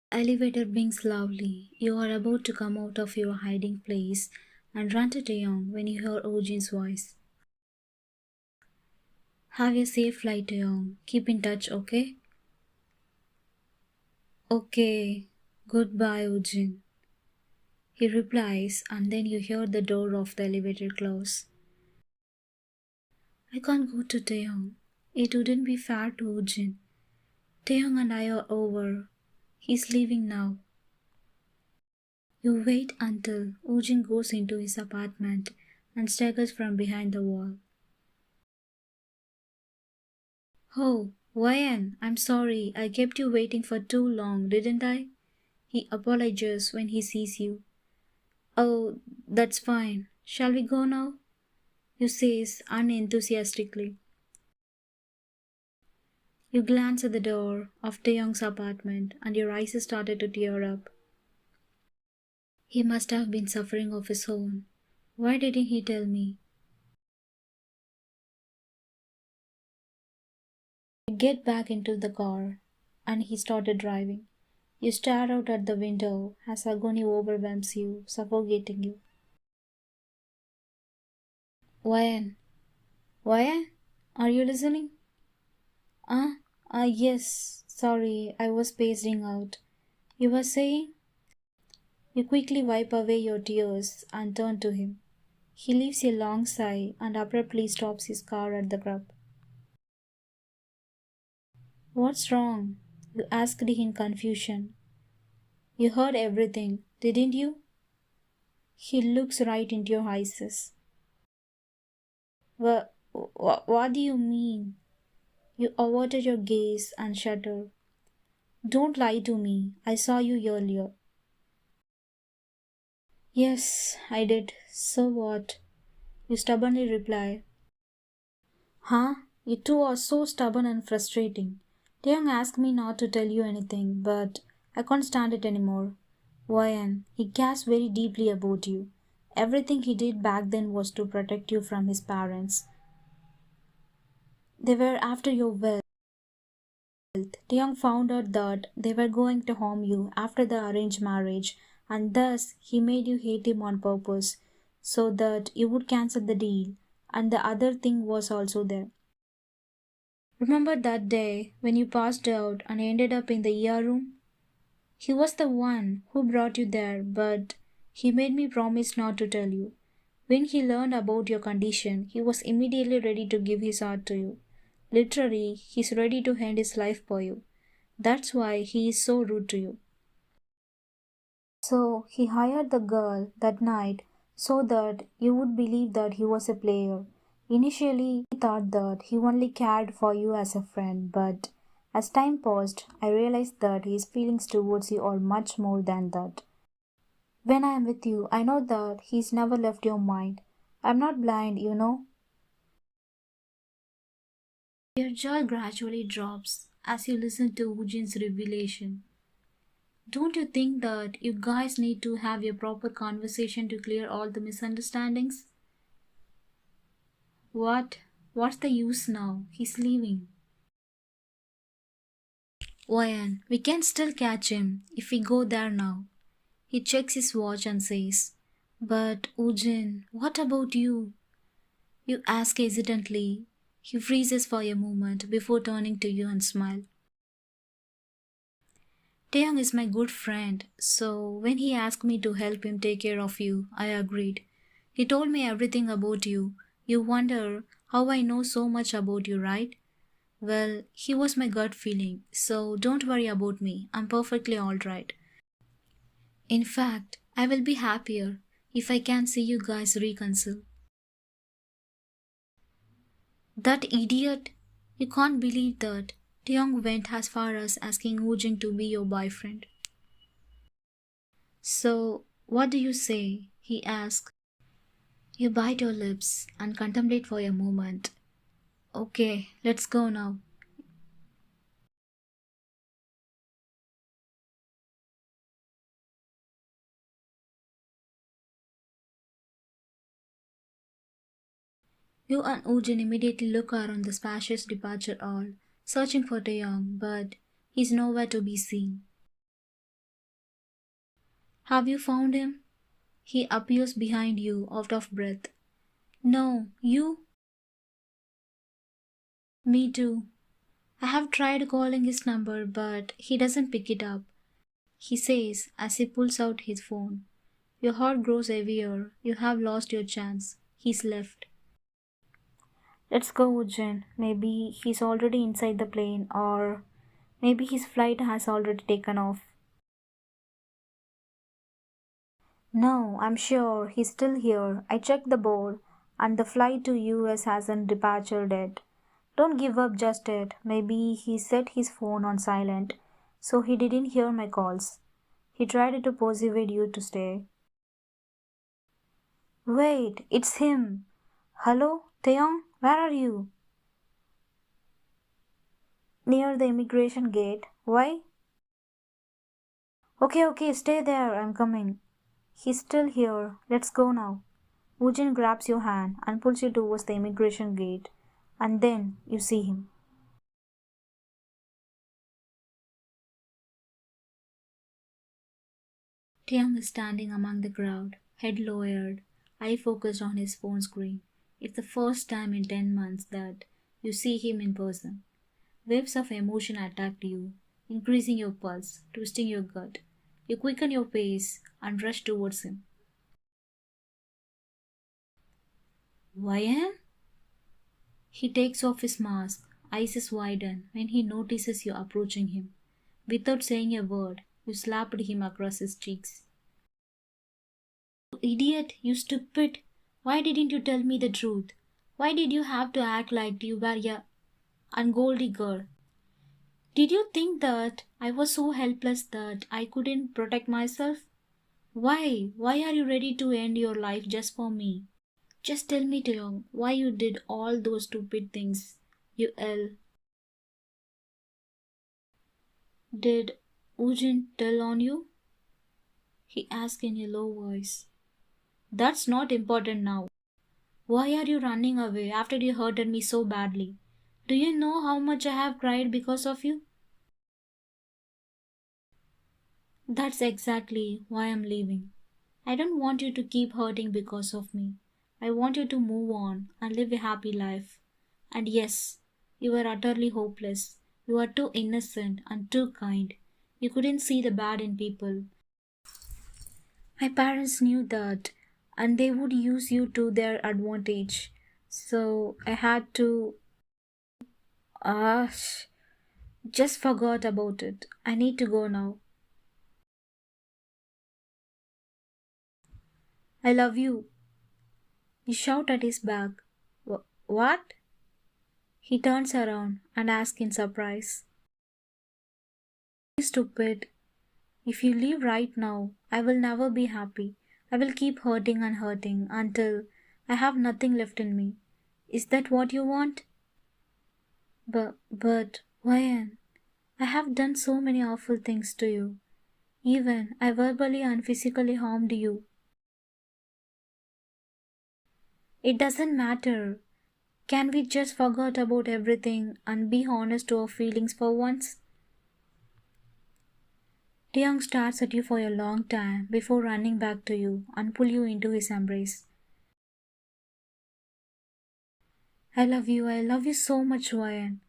Elevator blinks loudly. You are about to come out of your hiding place and run to Taeyong when you hear Ojin's voice. Have a safe flight, Taeyong. Keep in touch, okay? Okay. Goodbye, Ojin. He replies, and then you hear the door of the elevator close. I can't go to Taeyong. It wouldn't be fair to Ojin. Taeyong and I are over. He's leaving now. You wait until Ojin goes into his apartment and staggers from behind the wall. Oh, Ryan, I'm sorry. I kept you waiting for too long, didn't I? He apologizes when he sees you. Oh, that's fine. Shall we go now? You says unenthusiastically. You glance at the door of Taeyong's apartment and your eyes started to tear up. He must have been suffering of his own. Why didn't he tell me? You get back into the car and he started driving. You stare out at the window as agony overwhelms you, suffocating you. Ryan, Ryan, are you listening? Yes. Sorry, I was spacing out. You were saying? You quickly wipe away your tears and turn to him. He leaves a long sigh and abruptly stops his car at the curb. What's wrong? You asked in confusion. You heard everything, didn't you? He looks right into your eyes. What do you mean? You averted your gaze and shuddered. Don't lie to me. I saw you earlier. Yes, I did. So what? You stubbornly reply. Huh? You two are so stubborn and frustrating. Taeyong asked me not to tell you anything, but I can't stand it anymore. Ryan, he cares very deeply about you. Everything he did back then was to protect you from his parents. They were after your wealth. Taeyong found out that they were going to harm you after the arranged marriage, and thus he made you hate him on purpose, so that you would cancel the deal. And the other thing was also there. Remember that day when you passed out and ended up in the ER room? He was the one who brought you there, but he made me promise not to tell you. When he learned about your condition, he was immediately ready to give his heart to you. Literally, he's ready to end his life for you. That's why he is so rude to you. So he hired the girl that night so that you would believe that he was a player. Initially, he thought that he only cared for you as a friend, but as time passed, I realized that his feelings towards you are much more than that. When I am with you, I know that he's never left your mind. I'm not blind, you know. Your jaw gradually drops as you listen to Woojin's revelation. Don't you think that you guys need to have a proper conversation to clear all the misunderstandings? What? What's the use now? He's leaving. Ryan, we can still catch him if we go there now. He checks his watch and says, But Ujin, what about you? You ask hesitantly. He freezes for a moment before turning to you and smile. Taeyong is my good friend, so when he asked me to help him take care of you, I agreed. He told me everything about you. You wonder how I know so much about you, right? Well, he was my gut feeling, so don't worry about me. I'm perfectly alright. In fact, I will be happier if I can see you guys reconcile. That idiot! You can't believe that. Taeyong went as far as asking Woojin to be your boyfriend. So, what do you say? He asked. You bite your lips and contemplate for a moment. Okay, let's go now. You and Woojin immediately look around the spacious departure hall, searching for Taeyong, but he's nowhere to be seen. Have you found him? He appears behind you, out of breath. No, you? Me too. I have tried calling his number, but he doesn't pick it up. He says as he pulls out his phone. Your heart grows heavier. You have lost your chance. He's left. Let's go, Ujjain. Maybe he's already inside the plane, or maybe his flight has already taken off. No, I'm sure he's still here. I checked the board, and the flight to US hasn't departed yet. Don't give up just yet. Maybe he set his phone on silent, so he didn't hear my calls. He tried to persuade you to stay. Wait, it's him. Hello, Taeyong, where are you? Near the immigration gate. Why? Okay, stay there. I'm coming. He's still here. Let's go now. Woojin grabs your hand and pulls you towards the immigration gate, and then you see him. Taeyong is standing among the crowd, head lowered, eye focused on his phone screen. It's the first time in 10 months that you see him in person. Waves of emotion attacked you, increasing your pulse, twisting your gut. You quicken your pace and rush towards him. Wyan? He takes off his mask, eyes widen when he notices you approaching him. Without saying a word, you slapped him across his cheeks. You idiot, you stupid! Why didn't you tell me the truth? Why did you have to act like you were a ungold girl? Did you think that I was so helpless that I couldn't protect myself? Why? Why are you ready to end your life just for me? Just tell me, Taeyong, why you did all those stupid things. You yell. Did Woojin tell on you? He asked in a low voice. That's not important now. Why are you running away after you hurted me so badly? Do you know how much I have cried because of you? That's exactly why I'm leaving. I don't want you to keep hurting because of me. I want you to move on and live a happy life. And yes, you are utterly hopeless. You are too innocent and too kind. You couldn't see the bad in people. My parents knew that, and they would use you to their advantage. So I had to. Ah, just forgot about it. I need to go now. I love you. You shout at his back. What? He turns around and asks in surprise. Stupid. If you leave right now, I will never be happy. I will keep hurting and hurting until I have nothing left in me. Is that what you want? But, Ryan, I have done so many awful things to you. Even I verbally and physically harmed you. It doesn't matter. Can we just forget about everything and be honest to our feelings for once? Taeyong stares at you for a long time before running back to you and pull you into his embrace. I love you so much, Ryan.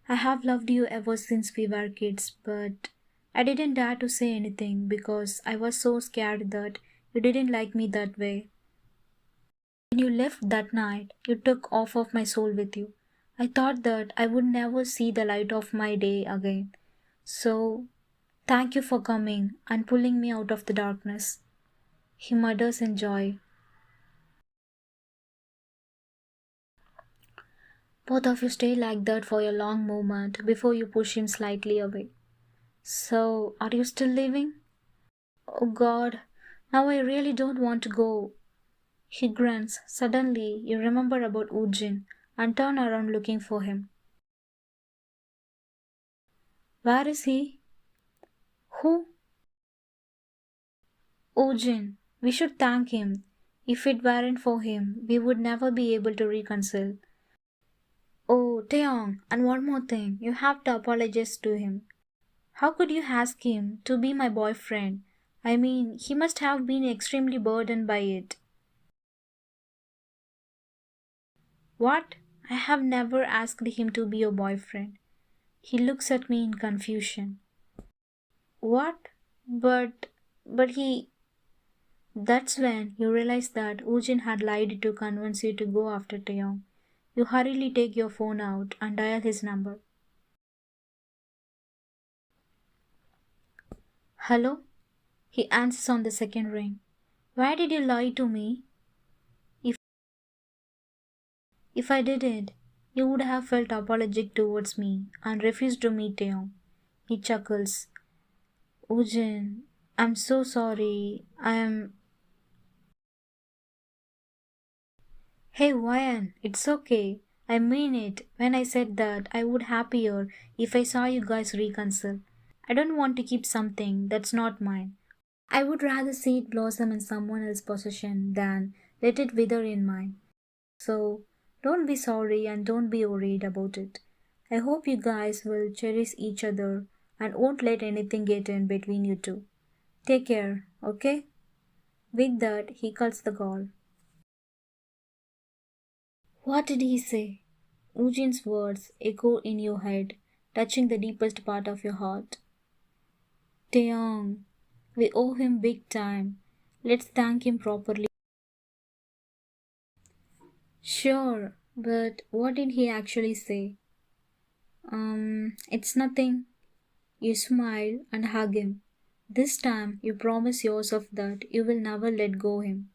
I have loved you ever since we were kids, but I didn't dare to say anything because I was so scared that you didn't like me that way. When you left that night, you took half of my soul with you. I thought that I would never see the light of my day again. So, thank you for coming and pulling me out of the darkness. He mutters in joy. Both of you stay like that for a long moment before you push him slightly away. So, are you still leaving? Oh God, now I really don't want to go. He grunts. Suddenly, you remember about Ujin and turn around looking for him. Where is he? Who? Ujin. We should thank him. If it weren't for him, we would never be able to reconcile. Oh, Taeyong, and one more thing, you have to apologize to him. How could you ask him to be my boyfriend? I mean, he must have been extremely burdened by it. What? I have never asked him to be your boyfriend. He looks at me in confusion. What? But, but he. That's when you realize that Ujin had lied to convince you to go after Taeyong. You hurriedly take your phone out and dial his number. Hello? He answers on the second ring. Why did you lie to me? If if I didn't, you would have felt apologetic towards me and refused to meet Taeyong. He chuckles. Ujin, I'm so sorry. I am. Hey Ryan, it's okay. I mean it when I said that I would happier if I saw you guys reconcile. I don't want to keep something that's not mine. I would rather see it blossom in someone else's possession than let it wither in mine. So don't be sorry and don't be worried about it. I hope you guys will cherish each other and won't let anything get in between you two. Take care, okay? With that, he cuts the call. What did he say? Ujin's words echo in your head, touching the deepest part of your heart. Taeyong, we owe him big time. Let's thank him properly. Sure, but what did he actually say? It's nothing. You smile and hug him. This time you promise yourself that you will never let go him.